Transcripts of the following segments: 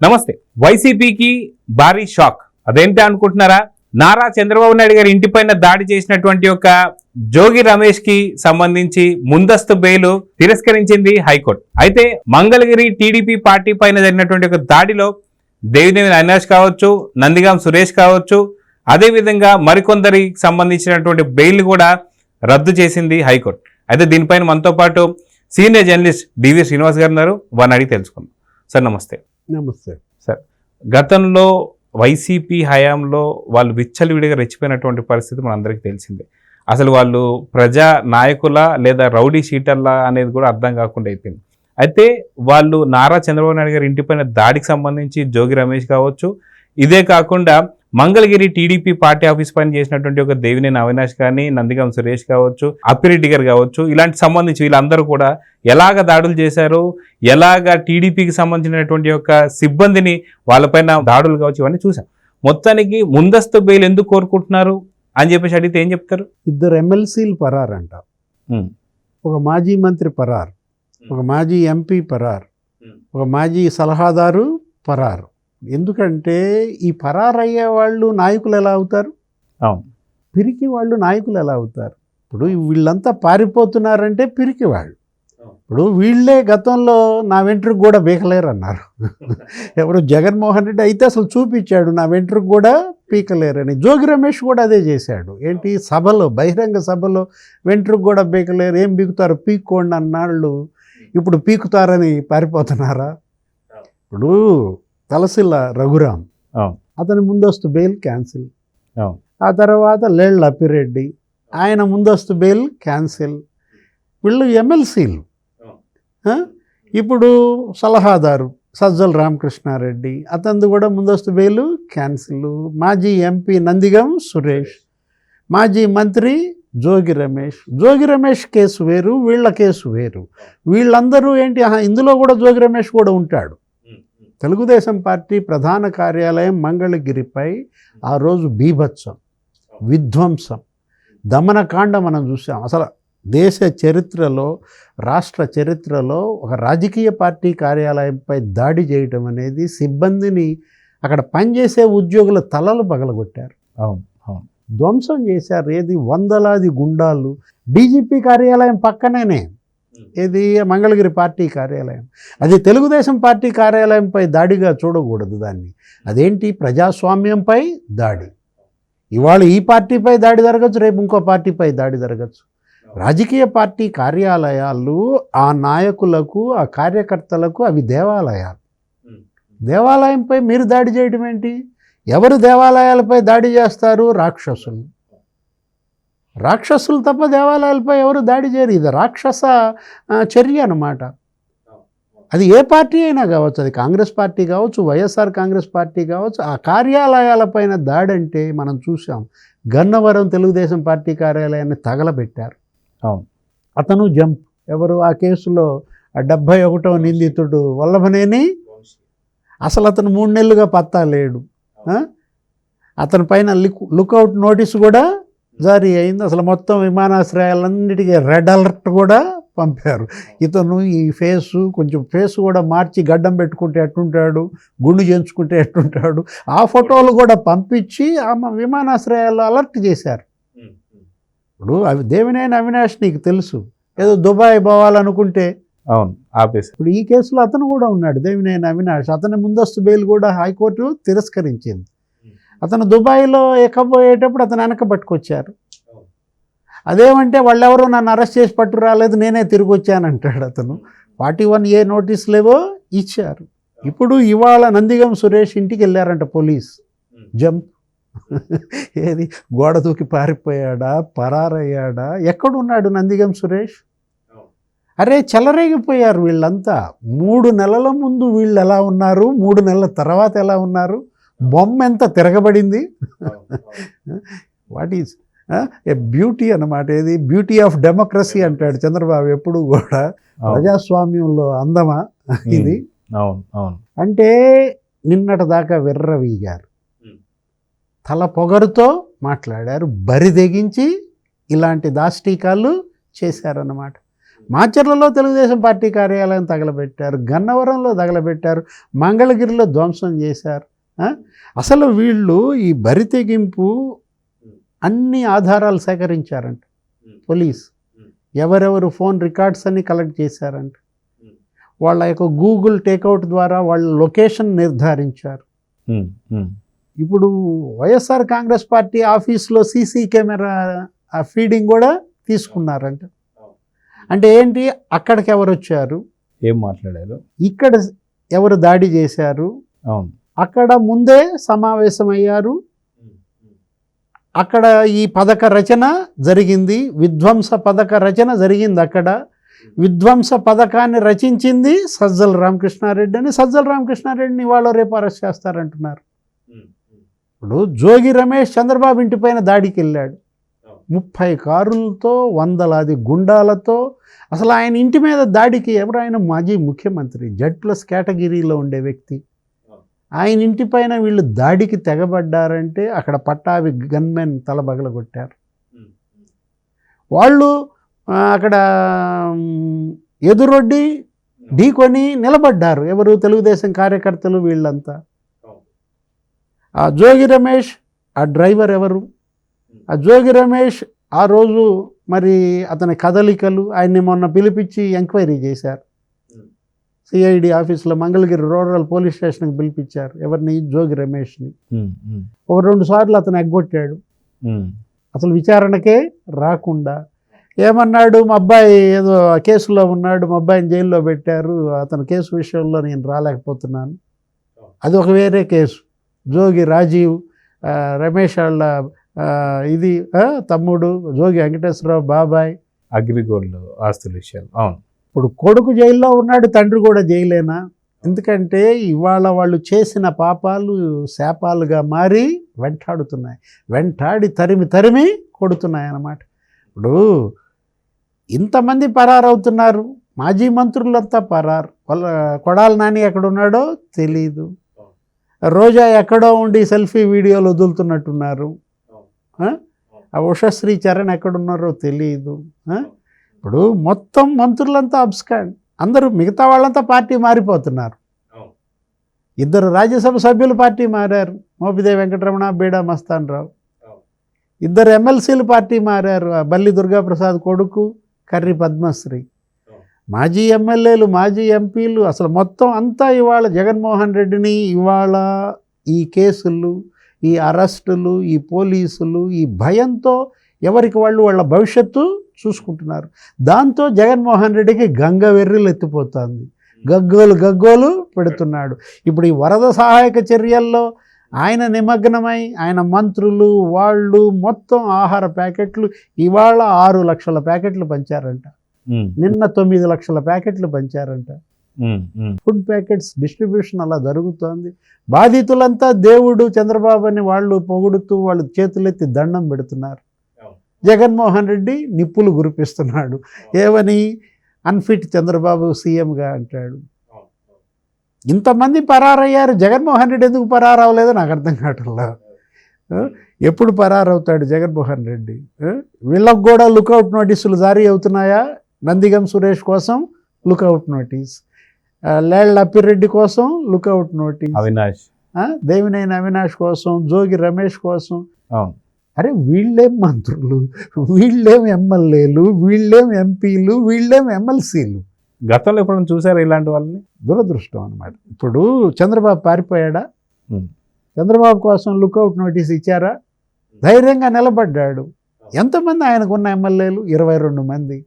నమస్తే. వైసీపీకి భారీ షాక్. అదేంటి అనుకుంటున్నారా? నారా చంద్రబాబు నాయుడు గారి ఇంటిపైన దాడి చేసినటువంటి ఒక జోగి రమేష్ కి సంబంధించి ముందస్తు బెయిల్ తిరస్కరించింది హైకోర్టు. అయితే మంగళగిరి టీడీపీ పార్టీ పైన జరిగినటువంటి ఒక దాడిలో దేవినేని అవినాష్ కావచ్చు, నందిగాం సురేష్ కావచ్చు, అదేవిధంగా మరికొందరికి సంబంధించినటువంటి బెయిల్ కూడా రద్దు చేసింది హైకోర్టు. అయితే దీనిపైన మనతో పాటు సీనియర్ జర్నలిస్ట్ డివి శ్రీనివాస్ గారు ఉన్నారు. వారిని అడిగి తెలుసుకుందాం. సార్ నమస్తే. నమస్తే సార్. గతంలో వైసీపీ హయాంలో వాళ్ళు విచ్చలవిడిగా రెచ్చిపోయినటువంటి పరిస్థితి మనందరికీ తెలిసిందే. అసలు వాళ్ళు ప్రజా నాయకుల లేదా రౌడీ షీటర్లా అనేది కూడా అర్థం కాకుండా అయిపోయింది. అయితే వాళ్ళు నారా చంద్రబాబు నాయుడు గారి ఇంటిపైన దాడికి సంబంధించి జోగి రమేష్ కావచ్చు, ఇదే కాకుండా మంగళగిరి టీడీపీ పార్టీ ఆఫీస్ పైన చేసినటువంటి ఒక దేవినేని అవినాష్ కానీ, నందిగం సురేష్ కావచ్చు, అప్పిరెడ్డి గారు కావచ్చు, ఇలాంటి సంబంధించి వీళ్ళందరూ కూడా ఎలాగ దాడులు చేశారు, ఎలాగ టీడీపీకి సంబంధించినటువంటి యొక్క సిబ్బందిని వాళ్ళపైన దాడులు కావచ్చు, ఇవన్నీ చూసాం. మొత్తానికి ముందస్తు బెయిల్ ఎందుకు కోరుకుంటున్నారు అని చెప్పేసి అడిగితే ఏం చెప్తారు? ఇద్దరు ఎమ్మెల్సీలు పరారంట. ఒక మాజీ మంత్రి పరారు, ఒక మాజీ ఎంపీ పరారు, ఒక మాజీ సలహాదారు పరారు. ఎందుకంటే ఈ పరారయ్యే వాళ్ళు నాయకులు ఎలా అవుతారు? పిరికి వాళ్ళు నాయకులు ఎలా అవుతారు? ఇప్పుడు వీళ్ళంతా పారిపోతున్నారంటే పిరికి వాళ్ళు. ఇప్పుడు వీళ్ళే గతంలో నా వెంట్రుకు కూడా బీకలేరు అన్నారు. ఎవరు జగన్మోహన్ రెడ్డి అయితే అసలు చూపించాడు నా వెంట్రుకు కూడా పీకలేరని. జోగి రమేష్ కూడా అదే చేశాడు. ఏంటి, సభలో, బహిరంగ సభలో వెంట్రుకు కూడా బీకలేరు, ఏం బీకుతారు, పీక్కోండి అన్నాళ్ళు ఇప్పుడు పీకుతారని పారిపోతున్నారా? ఇప్పుడు తలసిల్ల రఘురాం, అతని ముందస్తు బెయిల్ క్యాన్సిల్. ఆ తర్వాత లేళ్ల అప్పిరెడ్డి, ఆయన ముందస్తు బెయిల్ క్యాన్సిల్. వీళ్ళు ఎమ్మెల్సీలు. ఇప్పుడు సలహాదారు సజ్జల రామకృష్ణారెడ్డి, అతనిది కూడా ముందస్తు బెయిల్ క్యాన్సిల్. మాజీ ఎంపీ నందిగం సురేష్, మాజీ మంత్రి జోగి రమేష్. జోగి రమేష్ కేసు వేరు, వీళ్ళ కేసు వేరు. వీళ్ళందరూ ఏంటి, ఇందులో కూడా జోగి రమేష్ కూడా ఉంటాడు. తెలుగుదేశం పార్టీ ప్రధాన కార్యాలయం మంగళగిరిపై ఆ రోజు బీభత్సం, విధ్వంసం, దమనకాండ మనం చూసాం. అసలు దేశ చరిత్రలో, రాష్ట్ర చరిత్రలో ఒక రాజకీయ పార్టీ కార్యాలయంపై దాడి చేయటం అనేది, సిబ్బందిని, అక్కడ పనిచేసే ఉద్యోగుల తలలు పగలగొట్టారు, ధ్వంసం చేశారు. ఏది, వందలాది గుండాలు. డీజీపీ కార్యాలయం పక్కనేనే ఇది మంగళగిరి పార్టీ కార్యాలయం. అది తెలుగుదేశం పార్టీ కార్యాలయంపై దాడిగా చూడకూడదు దాన్ని. అదేంటి, ప్రజాస్వామ్యంపై దాడి. ఇవాళ ఈ పార్టీపై దాడి జరగచ్చు, రేపు ఇంకో పార్టీపై దాడి జరగచ్చు. రాజకీయ పార్టీ కార్యాలయాలు ఆ నాయకులకు, ఆ కార్యకర్తలకు అవి దేవాలయాలు. దేవాలయంపై మీరు దాడి చేయడం ఏంటి? ఎవరు దేవాలయాలపై దాడి చేస్తారు? రాక్షసులు. రాక్షసులు తప్ప దేవాలయాలపై ఎవరు దాడి చేయరు. ఇది రాక్షస చర్య అన్నమాట. అది ఏ పార్టీ అయినా కావచ్చు, అది కాంగ్రెస్ పార్టీ కావచ్చు, వైఎస్ఆర్ కాంగ్రెస్ పార్టీ కావచ్చు. ఆ కార్యాలయాలపైన దాడి అంటే మనం చూసాం. గన్నవరం తెలుగుదేశం పార్టీ కార్యాలయాన్ని తగలబెట్టారు. అతను జంప్. ఎవరు ఆ కేసులో 71వ నిందితుడు వల్లభనేని, అసలు అతను 3 నెలలుగా పత్తా లేడు. అతని పైన లుకౌట్ నోటీసు కూడా జారీ అయింది. అసలు మొత్తం విమానాశ్రయాలన్నిటికీ రెడ్ అలర్ట్ కూడా పంపారు. ఇతను ఈ కొంచెం ఫేస్ కూడా మార్చి గడ్డం పెట్టుకుంటే ఎట్టుంటాడు, గుండు చేయించుకుంటే ఎట్టుంటాడు, ఆ ఫోటోలు కూడా పంపించి విమానాశ్రయాల్లో అలర్ట్ చేశారు. ఇప్పుడు దేవినేని అవినాష్ నీకు తెలుసు, ఏదో దుబాయ్ పోవాలనుకుంటే ఇప్పుడు ఈ కేసులో అతను కూడా ఉన్నాడు, దేవినేని అవినాష్. అతని ముందస్తు బెయిల్ కూడా హైకోర్టు తిరస్కరించింది. అతను దుబాయ్లో ఎక్కబోయేటప్పుడు అతను వెనక పట్టుకొచ్చారు. అదేమంటే వాళ్ళెవరో నన్ను అరెస్ట్ చేసి పట్టు రాలేదు, నేనే తిరిగి వచ్చానంటాడు అతను. 41A నోటీసులేవో ఇచ్చారు. ఇప్పుడు ఇవాళ నందిగం సురేష్ ఇంటికి వెళ్ళారంట పోలీస్. జంప్. ఏది, గోడ దూకి పారిపోయాడా, పరారయ్యాడా, ఎక్కడున్నాడు నందిగం సురేష్? అరే చెలరేగిపోయారు వీళ్ళంతా. 3 నెలల ముందు వీళ్ళు ఎలా ఉన్నారు, 3 నెలల తర్వాత ఎలా ఉన్నారు, బొమ్మ ఎంత తిరగబడింది. వాట్ ఈజ్ ఏ బ్యూటీ అన్నమాట. ఇది బ్యూటీ ఆఫ్ డెమోక్రసీ అంటాడు చంద్రబాబు ఎప్పుడు కూడా. ప్రజాస్వామ్యంలో అందమా ఇది? అంటే నిన్నటి దాకా విర్రవీగారు, తల పొగరుతో మాట్లాడారు, బరి తెగించి ఇలాంటి దాష్టీకాలు చేశారన్నమాట. మాచర్లలో తెలుగుదేశం పార్టీ కార్యాలయం తగలబెట్టారు, గన్నవరంలో తగలబెట్టారు, మంగళగిరిలో ధ్వంసం చేశారు. అసలు వీళ్ళు ఈ బరితెగింపు అన్ని ఆధారాలు సేకరించారంట పోలీస్. ఎవరెవరు ఫోన్ రికార్డ్స్ అన్ని కలెక్ట్ చేశారంట. వాళ్ళ యొక్క గూగుల్ టేక్అవుట్ ద్వారా వాళ్ళ లొకేషన్ నిర్ధారించారు. ఇప్పుడు వైఎస్ఆర్ కాంగ్రెస్ పార్టీ ఆఫీస్లో సీసీ కెమెరా ఫీడింగ్ కూడా తీసుకున్నారంట. అంటే ఏంటి, అక్కడికి ఎవరు వచ్చారు, ఏం మాట్లాడారు, ఇక్కడ ఎవరు దాడి చేశారు, అవును, అక్కడ ముందే సమావేశమయ్యారు, అక్కడ ఈ పథక రచన జరిగింది, విధ్వంస పథక రచన జరిగింది. అక్కడ విధ్వంస పథకాన్ని రచించింది సజ్జల రామకృష్ణారెడ్డి అని. సజ్జల రామకృష్ణారెడ్డిని ఇవాళ రేపు అరెస్ట్ చేస్తారంటున్నారు. ఇప్పుడు జోగి రమేష్ చంద్రబాబు ఇంటిపైన దాడికి వెళ్ళాడు, 30 కారులతో, వందలాది గుండాలతో. అసలు ఆయన ఇంటి మీద దాడికి ఎవరు, ఆయన మాజీ ముఖ్యమంత్రి, Z+ కేటగిరీలో ఉండే వ్యక్తి. ఆయన ఇంటిపైన వీళ్ళు దాడికి తెగబడ్డారంటే అక్కడ పట్టాభి గన్మెన్ తలబగలగొట్టారు. వాళ్ళు అక్కడ ఎదురొడ్డి ఢీకొని నిలబడ్డారు. ఎవరు, తెలుగుదేశం కార్యకర్తలు వీళ్ళంతా. ఆ జోగి రమేష్ ఆ డ్రైవర్ ఎవరు, ఆ జోగి రమేష్ ఆ రోజు మరి అతని కదలికలు, ఆయన్ని మొన్న పిలిపించి ఎంక్వైరీ చేశారు. సిఐడి ఆఫీస్లో మంగళగిరి రూరల్ పోలీస్ స్టేషన్కి పిలిపించారు. ఎవరిని, జోగి రమేష్ని. 1-2 సార్లు అతను ఎగ్గొట్టాడు, అసలు విచారణకే రాకుండా. ఏమన్నాడు, మా అబ్బాయి ఏదో కేసులో ఉన్నాడు, మా అబ్బాయిని జైల్లో పెట్టారు, అతని కేసు విషయంలో నేను రాలేకపోతున్నాను. అది ఒక వేరే కేసు. జోగి రాజీవ్, రమేష్ వాళ్ళ ఇది తమ్ముడు, జోగి వెంకటేశ్వరరావు బాబాయ్, అగ్రిగోల్డ్ ఆస్తుల విషయాలు. అవును, ఇప్పుడు కొడుకు జైల్లో ఉన్నాడు, తండ్రి కూడా జైలేనా? ఎందుకంటే ఇవాళ వాళ్ళు చేసిన పాపాలు శాపాలుగా మారి వెంటాడుతున్నాయి, వెంటాడి తరిమి తరిమి కొడుతున్నాయి అన్నమాట. ఇప్పుడు ఇంతమంది పరారవుతున్నారు, మాజీ మంత్రులంతా పరారు. కొడాల నాని ఎక్కడున్నాడో తెలీదు, రోజా ఎక్కడో ఉండి సెల్ఫీ వీడియోలు వదులుతున్నట్టున్నారు. ఆ ఉషశ్రీ చరణ్ ఎక్కడున్నారో తెలియదు. ఇప్పుడు మొత్తం మంత్రులంతా అబ్స్కాండ్, అందరూ మిగతా వాళ్ళంతా పార్టీ మారిపోతున్నారు. 2 రాజ్యసభ సభ్యులు పార్టీ మారారు, మోపిదేవి వెంకటరమణ, బీడా మస్తాన్ రావు. 2 ఎమ్మెల్సీలు పార్టీ మారారు, బల్లి దుర్గాప్రసాద్ కొడుకు, కర్రి పద్మశ్రీ. మాజీ ఎమ్మెల్యేలు, మాజీ ఎంపీలు, అసలు మొత్తం అంతా ఇవాళ జగన్మోహన్ రెడ్డిని ఇవాళ ఈ కేసులు, ఈ అరెస్టులు, ఈ పోలీసులు, ఈ భయంతో ఎవరికి వాళ్ళు వాళ్ళ భవిష్యత్తు చూసుకుంటున్నారు. దాంతో జగన్మోహన్ రెడ్డికి గంగ వెర్రిలు ఎత్తిపోతుంది, గగ్గోలు పెడుతున్నాడు. ఇప్పుడు ఈ వరద సహాయక చర్యల్లో ఆయన నిమగ్నమై, ఆయన మంత్రులు వాళ్ళు మొత్తం ఆహార ప్యాకెట్లు ఇవాళ 6 లక్షల ప్యాకెట్లు పంచారంట, నిన్న 9 లక్షల ప్యాకెట్లు పంచారంట. ఫుడ్ ప్యాకెట్స్ డిస్ట్రిబ్యూషన్ అలా జరుగుతోంది. బాధితులంతా దేవుడు చంద్రబాబు అని వాళ్ళు పొగుడుతూ వాళ్ళు చేతులెత్తి దండం పెడుతున్నారు. జగన్మోహన్ రెడ్డి నిప్పులు గురిపిస్తున్నాడు. ఏమని, అన్ఫిట్ చంద్రబాబు సీఎంగా అంటాడు. ఇంతమంది పరారయ్యారు, జగన్మోహన్ రెడ్డి ఎందుకు పరారవలేదో నాకు అర్థం కావట్లా. ఎప్పుడు పరారవుతాడు జగన్మోహన్ రెడ్డి? వీళ్ళకు కూడా లుకౌట్ నోటీసులు జారీ అవుతున్నాయా? నందిగం సురేష్ కోసం లుకౌట్ నోటీస్, లేళ్ల అప్పిరెడ్డి కోసం లుకౌట్ నోటీస్, అవినాష్, దేవినేని అవినాష్ కోసం, జోగి రమేష్ కోసం. అరే వీళ్ళేం మంత్రులు, వీళ్ళేం ఎమ్మెల్యేలు, వీళ్ళేం ఎంపీలు, వీళ్ళేం ఎమ్మెల్సీలు? గతంలో ఎప్పుడైనా చూసారా ఇలాంటి వాళ్ళని? దురదృష్టం అన్నమాట. ఇప్పుడు చంద్రబాబు పారిపోయాడా? చంద్రబాబు కోసం లుకౌట్ నోటీస్ ఇచ్చారా? ధైర్యంగా నిలబడ్డాడు. ఎంతమంది ఆయనకున్న ఎమ్మెల్యేలు? 22 మంది.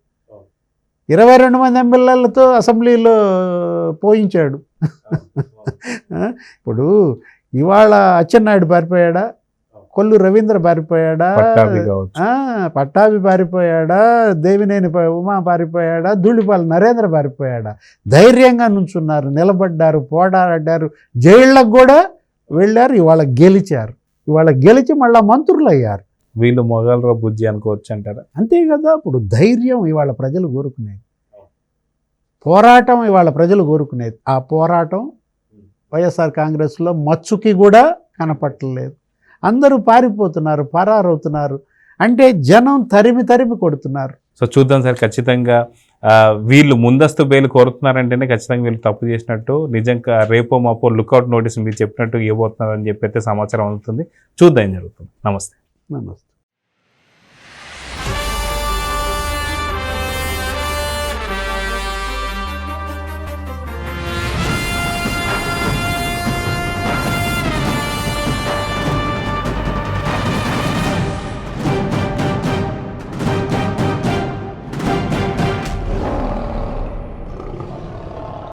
22 మంది ఎమ్మెల్యేలతో అసెంబ్లీలో పోయించాడు. ఇప్పుడు ఇవాళ అచ్చెన్నాయుడు పారిపోయాడా? కొల్లు రవీంద్ర పారిపోయాడా? పట్టాభి పారిపోయాడా? దేవినేని ఉమా పారిపోయాడా? ధూళిపాల నరేంద్ర పారిపోయాడా? ధైర్యంగా నుంచున్నారు, నిలబడ్డారు, పోరాడారు, జైళ్ళకు కూడా వెళ్ళారు. ఇవాళ గెలిచారు, ఇవాళ గెలిచి మళ్ళా మంత్రులు అయ్యారు. వీళ్ళు మొగలరా బుజ్జి అనుకోవచ్చు అంటారా? అంతే కదా. ఇప్పుడు ధైర్యం ఇవాళ ప్రజలు కోరుకునేది, పోరాటం ఇవాళ ప్రజలు కోరుకునేది. ఆ పోరాటం వైఎస్ఆర్ కాంగ్రెస్లో మచ్చుకి కూడా కనపట్టలేదు. అందరూ పారిపోతున్నారు, పరారవుతున్నారు. అంటే జనం తరిమి తరిమి కొడుతున్నారు. సో చూద్దాం సార్, ఖచ్చితంగా వీళ్ళు ముందస్తు బెయిల్ కోరుతున్నారంటేనే ఖచ్చితంగా వీళ్ళు తప్పు చేసినట్టు, నిజంగా రేపో మాపో లుకౌట్ నోటీస్ మీరు చెప్పినట్టు ఇవ్వబోతున్నారని చెప్పి అయితే సమాచారం అందుతుంది. చూద్దాం ఏం జరుగుతుంది. నమస్తే. నమస్తే.